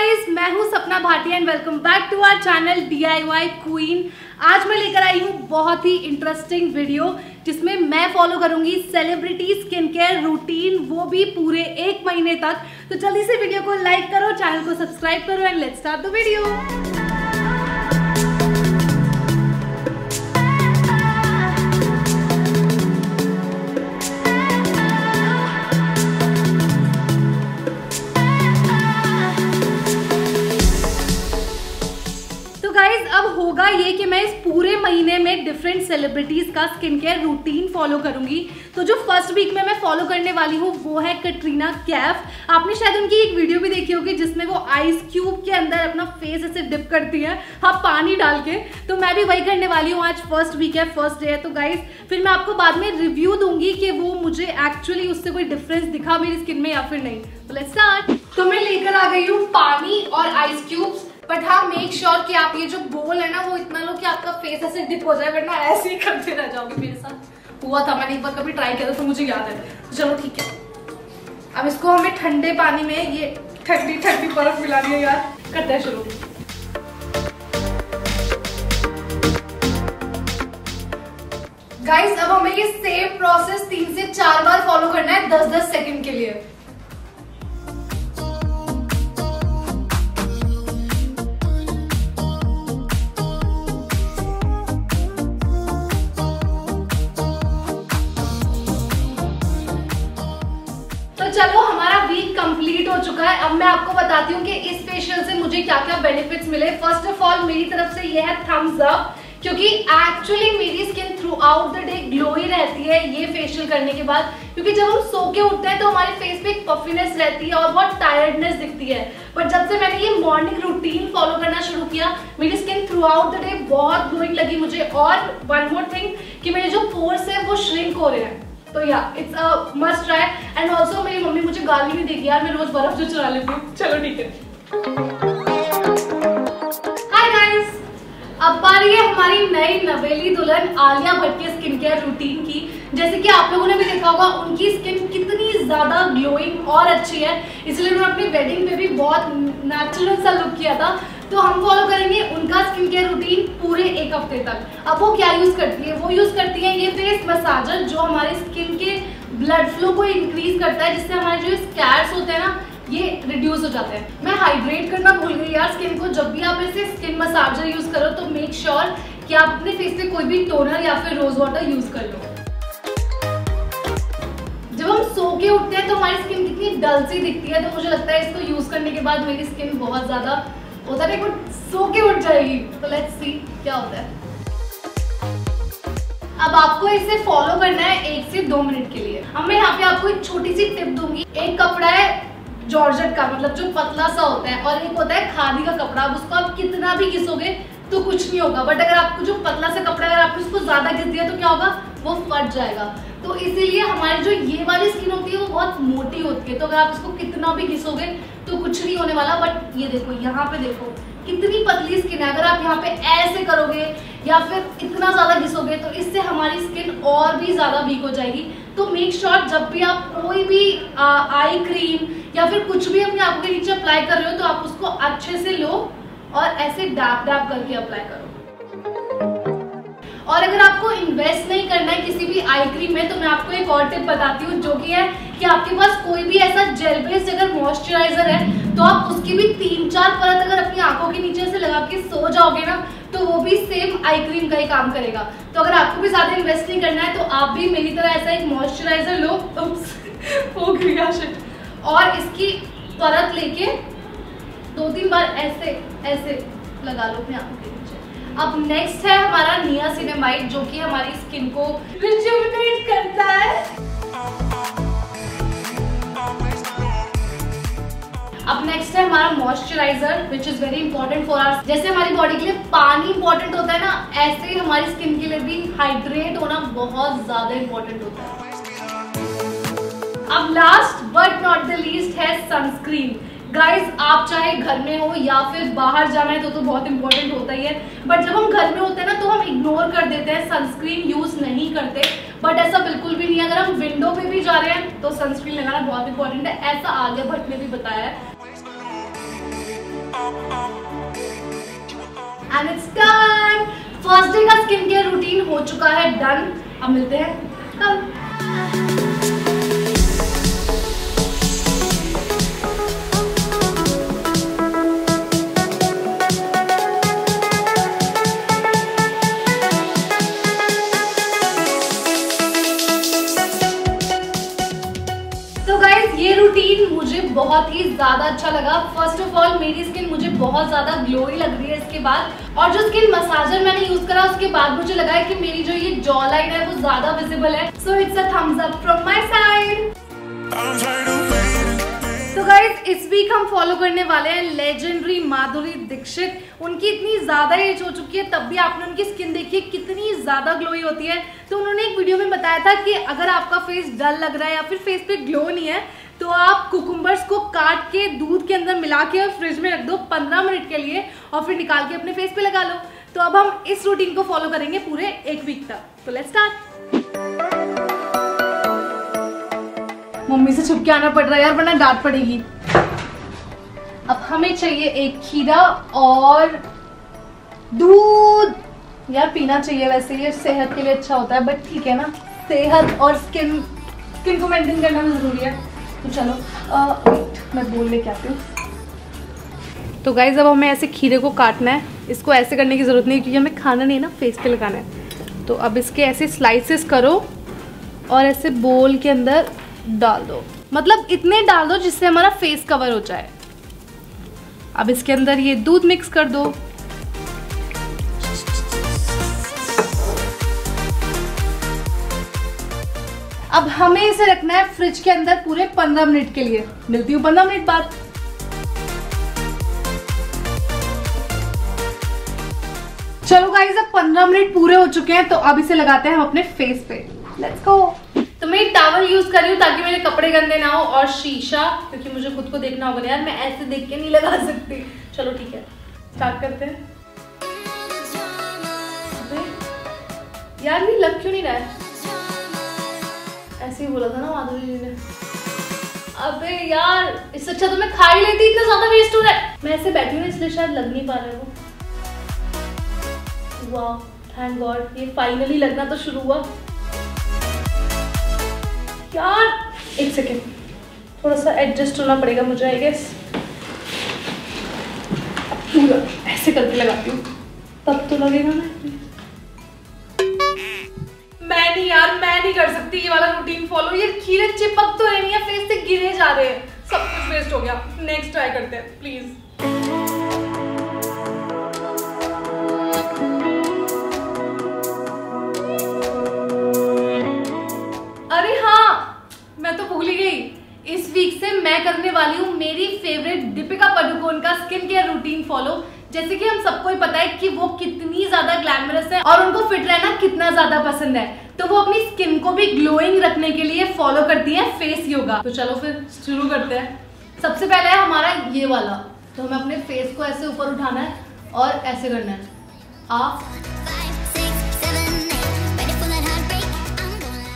Guys, मैं हूं Sapna Bhatia and welcome back to our channel DIY queen. आज मैं लेकर आई हूं बहुत ही इंटरेस्टिंग वीडियो जिसमें मैं फॉलो करूंगी सेलिब्रिटी स्किन केयर रूटीन, वो भी पूरे 1 महीने तक। तो जल्दी से वीडियो को लाइक करो, चैनल को सब्सक्राइब करो and let's start the video. अब होगा ये कि मैं इस पूरे महीने में डिफरेंट सेलिब्रिटीज का स्किन केयर रूटीन फॉलो करूंगी। तो जो फर्स्ट वीक में मैं फॉलो करने वाली हूँ वो है कटरीना कैफ। आपने शायद उनकी एक वीडियो भी देखी होगी जिसमें वो आइस क्यूब के अंदर अपना फेस ऐसे डिप करती है, हाँ, पानी डाल के। तो मैं भी वही करने वाली हूँ। आज फर्स्ट वीक है, फर्स्ट डे है। तो गाइज फिर मैं आपको बाद में रिव्यू दूंगी कि वो मुझे एक्चुअली उससे कोई डिफरेंस दिखा मेरी स्किन में या फिर नहीं। तो लेट्स स्टार्ट। तो मैं लेकर आ गई हूँ पानी और आइस क्यूब्स, बट हाँ मेक श्योर कि आप ये जो बोल है ना वो इतना लो कि आपका फेस ऐसे डिप हो जाए, वरना ऐसे ही करते रह जाओगे। मेरे साथ हुआ था, मैंने एक बार कभी ट्राई किया था तो मुझे याद है। तो चलो ठीक है, अब इसको हमें ठंडे पानी में ये ठंडी ठंडी बर्फ मिलानी है यार। करते हैं शुरू। गाइस अब हमें ये सेम प्रोसेस 3 से 4 बार फॉलो करना है 10-10 सेकंड के लिए। चलो हमारा वीक कंप्लीट हो चुका है। अब मैं आपको बताती हूँ कि इस फेशियल से मुझे क्या क्या बेनिफिट्स मिले। फर्स्ट ऑफ ऑल मेरी तरफ से ये है थम्स अप, क्योंकि एक्चुअली मेरी skin throughout the day glow ही रहती है ये फेशियल करने के बाद। क्योंकि जब हम सो के उठते हैं तो हमारे फेस पे एक पफीनेस रहती है और बहुत टायर्डनेस दिखती है, बट जब से मैंने ये मॉर्निंग रूटीन फॉलो करना शुरू किया मेरी skin throughout the day बहुत ग्लोइंग लगी मुझे। और वन मोर थिंग कि मेरे जो पोर्स है वो श्रिंक हो रहे हैं। तो या it's a must try. And also मेरी मम्मी मुझे गाली भी देगी यार, मैं रोज बर्फ जो चुरा लेती हूँ। चलो ठीक है। हाय गाइस, अब बारी है हमारी नई नवेली दुल्हन आलिया भट्ट के स्किन केयर रूटीन की। जैसे कि आप लोगों ने भी देखा होगा उनकी स्किन कितनी ज्यादा ग्लोइंग और अच्छी है, इसलिए मैं अपनी वेडिंग पे भी बहुत नेचुरल सा लुक किया था। तो हम फॉलो करेंगे उनका स्किन केयर रूटीन पूरे 1 हफ्ते तक। अब वो क्या यूज करती है? वो यूज करती है ये फेस मसाजर जो हमारे स्किन के ब्लड फ्लो को इंक्रीज करता है, जिससे हमारे जो स्कैर्स होते हैं ना ये रिड्यूस हो जाते हैं। मैं हाइड्रेट करना भूल गई यार स्किन को। जब भी आप ऐसे स्किन मसाजर यूज करो तो मेक श्योर कि आप अपने फेस पे कोई भी टोनर या फिर रोज वाटर यूज कर लो। जब हम सो के उठते हैं तो हमारी स्किन कितनी डल सी दिखती है, तो मुझे लगता है इसको यूज करने के बाद मेरी स्किन बहुत ज्यादा होता है, सो के उठ जाएगी। तो लेट्स सी क्या होता है। अब आपको इसे फॉलो करना है 1 से 2 मिनट के लिए। अब मैं यहाँ पे आपको एक छोटी सी टिप दूंगी। एक कपड़ा है जॉर्जेट का, मतलब जो पतला सा होता है, और एक होता है खादी का कपड़ा। अब उसको आप कितना भी घिसोगे तो कुछ नहीं होगा, बट अगर आपको जो पतला सा कपड़ा अगर आपने उसको ज्यादा घिस दिया तो क्या होगा, वो फट जाएगा। तो इसीलिए हमारी जो ये वाली स्किन होती है वो बहुत मोटी होती है, तो अगर आप इसको कितना भी घिसोगे तो कुछ नहीं होने वाला। बट ये देखो, यहाँ पे देखो कितनी पतली स्किन है। अगर आप यहाँ पे ऐसे करोगे या फिर इतना ज्यादा घिसोगे तो इससे हमारी स्किन और भी ज्यादा वीक हो जाएगी। तो मेक श्योर जब भी आप कोई भी आई क्रीम या फिर कुछ भी अपनी आंखों के नीचे अप्लाई कर रहे हो तो आप उसको अच्छे से लो और ऐसे डैप डैप करके अप्लाई करो। और अगर आपको इन्वेस्ट नहीं करना है किसी भी आई क्रीम में तो मैं आपको एक और टिप बताती हूँ, जो कि है कि आपके पास कोई भी ऐसा जेल बेस्ड अगर मॉइस्चराइजर है तो आप उसकी भी 3-4 परत अगर अपनी आंखों के नीचे से लगा के सो जाओगे ना तो वो भी सेम आई क्रीम का ही काम करेगा। तो अगर आपको भी ज्यादा इन्वेस्ट नहीं करना है तो आप भी मेरी तरह ऐसा एक मॉइस्चराइजर लो हो गया शिट, और इसकी परत लेके 2-3 बार ऐसे ऐसे लगा लो अपनी आंखों के नीचे। अब नेक्स्ट है हमारा नियासिनामाइड, जो कि हमारी स्किन को रिजुविनेट करता है। अब नेक्स्ट है हमारा moisturiser which is very important for our. जैसे हमारी बॉडी के लिए पानी इंपॉर्टेंट होता है ना, ऐसे ही हमारी स्किन के लिए भी हाइड्रेट होना बहुत ज्यादा इंपॉर्टेंट होता है। अब last but not the least है सनस्क्रीन। गाइज आप चाहे घर में हो या फिर बाहर जाना है तो बहुत इंपॉर्टेंट होता ही है, बट जब हम घर में होते हैं ना तो हम इग्नोर कर देते हैं, सनस्क्रीन यूज नहीं करते। बट ऐसा बिल्कुल भी नहीं है। अगर हम विंडो पे भी जा रहे हैं तो सनस्क्रीन लगाना बहुत इंपॉर्टेंट है, ऐसा आलिया भट्ट ने भी बताया है। And it's done. First day का स्किन केयर रूटीन हो चुका है डन। अब मिलते हैं कल। ये रूटीन मुझे बहुत ही ज्यादा अच्छा लगा। फर्स्ट ऑफ ऑल मेरी स्किन मुझे बहुत ज्यादा ग्लोई लग रही है इसके बाद, और जो स्किन मसाजर मैंने यूज करा उसके बाद मुझे लगा है कि मेरी जो ये जॉ लाइन है वो ज्यादा विजिबल है। So it's a thumbs up from my side. तो गाइस इस वीक हम फॉलो करने वाले हैं लेजेंडरी माधुरी दीक्षित। उनकी इतनी ज्यादा एज हो चुकी है तब भी आपने उनकी स्किन देखी है कितनी ज्यादा ग्लोई होती है। तो उन्होंने एक वीडियो में बताया था कि अगर आपका फेस डल लग रहा है या फिर फेस पे ग्लो नहीं है तो आप कुकुम्बर्स को काट के दूध के अंदर मिला के और फ्रिज में रख दो 15 मिनट के लिए, और फिर निकाल के अपने फेस पे लगा लो। तो अब हम इस रूटीन को फॉलो करेंगे पूरे एक वीक तक। तो लेट्स स्टार्ट। मम्मी से छुप के आना पड़ रहा है यार, वरना डांट पड़ेगी। अब हमें चाहिए एक खीरा और दूध। यार पीना चाहिए, वैसे ये सेहत के लिए अच्छा होता है, बट ठीक है ना, सेहत और स्किन को मेंटेन करना भी जरूरी है। तो चलो मैं बोल लेके आती हूँ। तो गाइज अब हमें ऐसे खीरे को काटना है। इसको ऐसे करने की जरूरत नहीं क्योंकि हमें खाना नहीं है ना, फेस पे लगाना है। तो अब इसके ऐसे स्लाइसेस करो और ऐसे बोल के अंदर डाल दो, मतलब इतने डाल दो जिससे हमारा फेस कवर हो जाए। अब इसके अंदर ये दूध मिक्स कर दो। अब हमें इसे रखना है फ्रिज के अंदर पूरे 15 मिनट के लिए। मिलती हूँ 15 मिनट बाद। चलो गाइस अब 15 मिनट पूरे हो चुके हैं, तो अब इसे लगाते हैं हम अपने फेस पे। Let's go. तो मैं टॉवल यूज कर रही हूँ ताकि मेरे कपड़े गंदे ना हो, और शीशा क्योंकि मुझे खुद को देखना होगा यार, मैं ऐसे देख के नहीं लगा सकती। चलो ठीक है स्टार्ट करते हैं। यार नहीं लग क्यों नहीं रहा है? ऐसे ही बोला था ना माधुरी जी ने। अबे यार इससे अच्छा तो मैं खा ही लेती, इतना ज्यादा वेस्ट हो रहा है। मैं ऐसे बैठी हूँ इसलिए शायद लग नहीं पा रहा है वो। वाह थैंक गॉड, ये फाइनली लगना तो शुरू हुआ। यार एक सेकेंड, थोड़ा सा एडजस्ट होना पड़ेगा मुझे आई गेस। पूरा ऐसे करके लगाती हूँ तब तो लगेगा ना। मैं नहीं कर सकती ये वाला रूटीन फॉलो। ये खीरे चिपक तो नहीं है, फेस से गिरे जा रहे हैं, सब कुछ वेस्ट हो गया। नेक्स्ट ट्राई करते हैं प्लीज। अरे हाँ मैं तो भूल ही गई, इस वीक से मैं करने वाली हूँ मेरी फेवरेट दीपिका पादुकोण का स्किन केयर रूटीन फॉलो। जैसे कि हम सबको ही पता है कि वो कितनी ज्यादा ग्लैमरस है और उनको फिट रहना कितना ज्यादा पसंद है, तो वो अपनी स्किन को भी ग्लोइंग रखने के लिए फॉलो करती है फेस योगा। तो चलो फिर शुरू करते हैं। सबसे पहले है हमारा ये वाला, तो हमें अपने फेस को ऐसे ऊपर उठाना है और ऐसे करना है।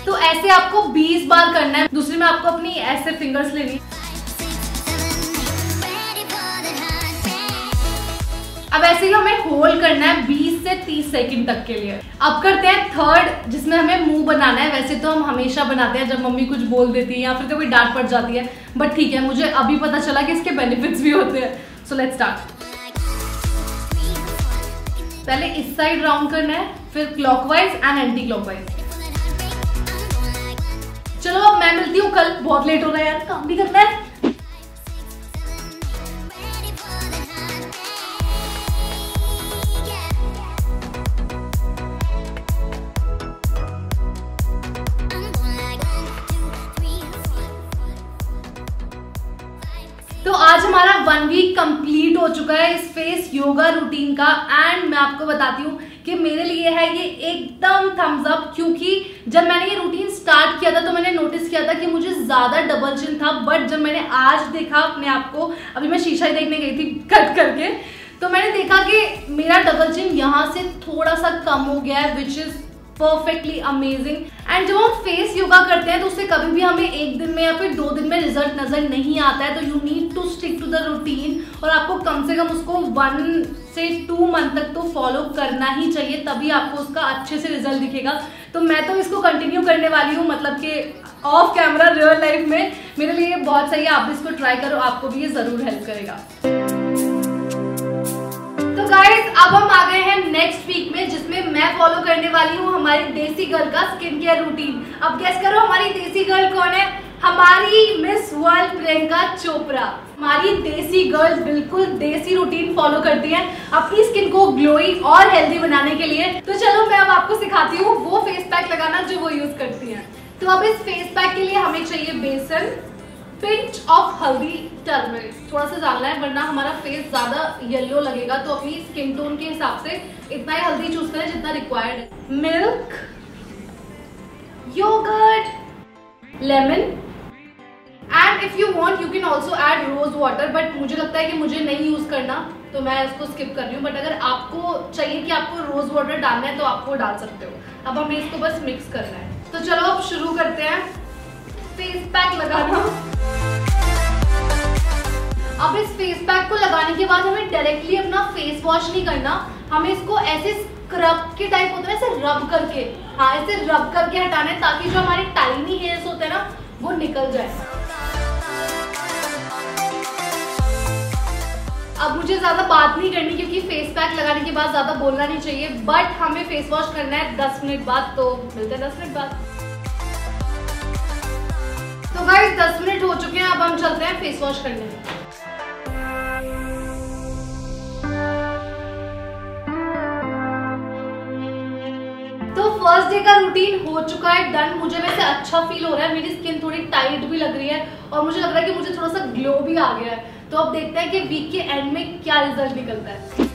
तो ऐसे आपको 20 बार करना है। दूसरी में आपको अपनी ऐसे फिंगर्स लेनी। अब ऐसे ही हमें होल्ड करना है 20 से 30 सेकंड तक के लिए। अब करते हैं थर्ड, जिसमें हमें मुंह बनाना है। वैसे तो हम हमेशा बनाते हैं जब मम्मी कुछ बोल देती है या फिर कभी डांट पड़ जाती है, बट ठीक है मुझे अभी पता चला कि इसके बेनिफिट्स भी होते हैं। So let's start. पहले इस साइड राउंड करना है, फिर क्लॉकवाइज एंड एंटी क्लॉकवाइज। चलो अब मैं मिलती हूँ कल, बहुत लेट हो रहा है यार, काम भी करना है। तो आज हमारा 1 वीक कंप्लीट हो चुका है इस फेस योगा रूटीन का, एंड मैं आपको बताती हूँ कि मेरे लिए है ये एकदम थम्स अप। क्योंकि जब मैंने ये रूटीन स्टार्ट किया था तो मैंने नोटिस किया था कि मुझे ज्यादा डबल चिन था, बट जब मैंने आज देखा अपने आप को, अभी मैं शीशा ही देखने गई थी कट करके, तो मैंने देखा कि मेरा डबल चिन यहाँ से थोड़ा सा कम हो गया है, which is perfectly amazing. And जब हम फेस योगा करते हैं तो उससे कभी भी हमें 1 दिन में या फिर 2 दिन में रिजल्ट नजर नहीं आता है। तो you need to stick to the routine, और आपको कम से कम उसको 1 से 2 मंथ तक तो फॉलो करना ही चाहिए, तभी आपको उसका अच्छे से रिजल्ट दिखेगा। तो मैं तो इसको कंटिन्यू करने वाली हूँ, मतलब कि ऑफ कैमरा रियल लाइफ में मेरे लिए बहुत सही है। आप भी इसको ट्राई करो, आपको भी ये जरूर हेल्प करेगा। तो गाइस अब हम आ गए हैं नेक्स्ट वीक में, जिसमें मैं फॉलो करने वाली हूँ हमारी देसी गर्ल का स्किन केयर रूटीन। अब गेस करो हमारी देसी गर्ल कौन है? हमारी मिस वर्ल्ड प्रियंका चोपड़ा। हमारी देसी गर्ल बिल्कुल देसी रूटीन फॉलो करती है अपनी स्किन को ग्लोइंग और हेल्दी बनाने के लिए। तो चलो मैं अब आपको सिखाती हूँ वो फेस पैक लगाना जो वो यूज करती है। तो अब इस फेस पैक के लिए हमें चाहिए बेसन, पिंच ऑफ हल्दी, टर्मरिक, थोड़ा सा डालना है वरना हमारा फेस ज्यादा येलो लगेगा। तो अपनी स्किन टोन के हिसाब से इतना ही हल्दी चूज करें जितना रिक्वायर्ड है। Milk, yoghurt, lemon, and if you want you can also add rose water, but मुझे लगता है कि मुझे नहीं यूज करना तो मैं इसको स्किप कर रही हूँ। बट अगर आपको चाहिए कि आपको रोज वाटर डालना है तो आप वो डाल सकते हो। अब हमें इसको बस मिक्स करना है। तो चलो अब शुरू करते हैं फेस पैक लगाना। अब इस फेस पैक को लगाने के बाद हमें डायरेक्टली अपना फेस वॉश नहीं करना, हमें इसको ऐसे स्क्रब के टाइप होता है, ऐसे रब करके, हाँ ऐसे रब करके हटाना है ताकि जो हमारे टाइनी हेयर्स होते हैं ना वो निकल जाए। अब मुझे ज्यादा बात नहीं करनी क्योंकि फेस पैक लगाने के बाद ज्यादा बोलना नहीं चाहिए, बट हमें फेस वॉश करना है 10 मिनट बाद। तो मिलते हैं 10 मिनट बाद। तो गाइस 10 मिनट हो चुके हैं, अब हम चलते हैं फेस वॉश करने। तो फर्स्ट डे का रूटीन हो चुका है डन। मुझे वैसे अच्छा फील हो रहा है, मेरी स्किन थोड़ी टाइट भी लग रही है और मुझे लग रहा है कि मुझे थोड़ा सा ग्लो भी आ गया है। तो अब देखते हैं कि वीक के एंड में क्या रिजल्ट निकलता है।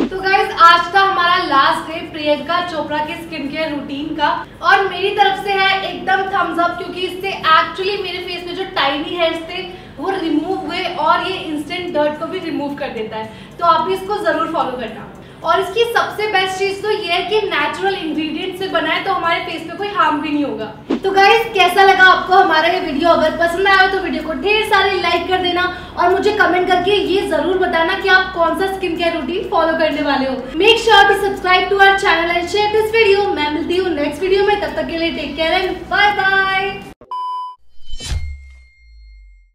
तो गाइस आज था हमारा लास्ट डे प्रियंका चोपड़ा के स्किन केयर रूटीन का, और मेरी तरफ से है एकदम थम्स अप, क्योंकि इससे एक्चुअली मेरे फेस में जो टाइनी हेयर्स थे वो रिमूव हुए और ये इंस्टेंट डर्ट को भी रिमूव कर देता है। तो आप भी इसको जरूर फॉलो करना। और इसकी सबसे बेस्ट चीज तो ये है कि नेचुरल इंग्रेडिएंट से बना है, तो हमारे फेस पे कोई हार्म भी नहीं होगा। तो गाइस कैसा लगा आपको हमारा ये वीडियो? अगर पसंद आया तो वीडियो को ढेर सारे लाइक कर देना और मुझे कमेंट करके ये जरूर बताना कि आप कौन सा स्किन केयर रूटीन फॉलो करने वाले हो। Make sure to subscribe to our channel and share this video. मैं मिलती हूँ नेक्स्ट वीडियो में, तब तक के लिए take care and bye bye.